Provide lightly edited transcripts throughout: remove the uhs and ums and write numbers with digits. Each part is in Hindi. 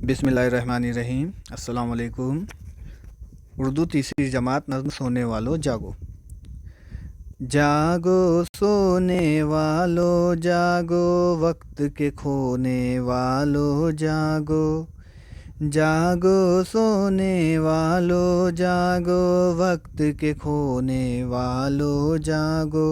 बिस्मिल्लाहिर्रहमानिर्रहीम। अस्सलाम वालेकुम। उर्दू तीसरी जमात नज़्म सोने वालों जागो। जागो सोने वालों जागो, वक्त के खोने वालों जागो। जागो सोने वालों जागो, वक्त के खोने वालों जागो।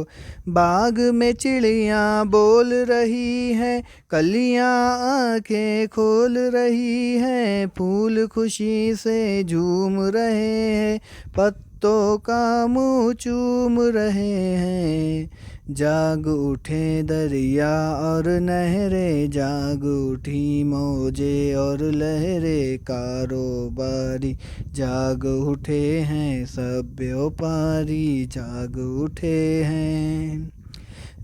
बाग में चिड़ियाँ बोल रही हैं, कलियाँ आंखें खोल रही हैं। फूल खुशी से झूम रहे हैं, पत्तों का मुँह चूम रहे हैं। जाग उठे दरिया और नहरें, जाग उठी मौजें और लहरें। कारोबारी जाग उठे हैं, सब व्यापारी जाग उठे हैं।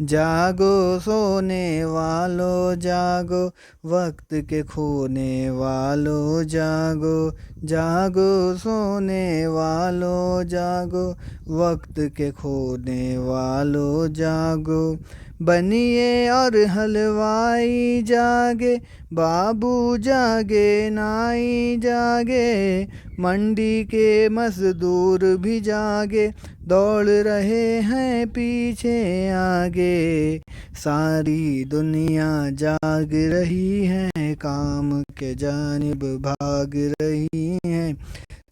जागो सोने वालों जागो, वक्त के खोने वालों जागो। जागो सोने वालों जागो, वक्त के खोने वालों जागो। बनिए और हलवाई जागे, बाबू जागे नाई जागे। मंडी के मजदूर भी जागे, दौड़ रहे हैं पीछे आगे। सारी दुनिया जाग रही है, काम के जानिब भाग रही है।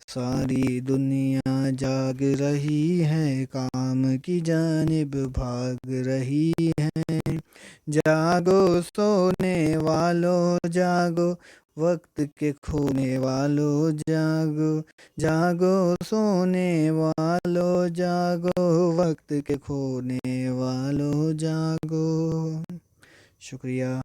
सारी दुनिया जाग रही है, काम की जानिब भाग रही है। जागो सोने वालों जागो, वक्त के खोने वालों जागो। जागो सोने वालों जागो, वक्त के खोने वालों जागो। शुक्रिया।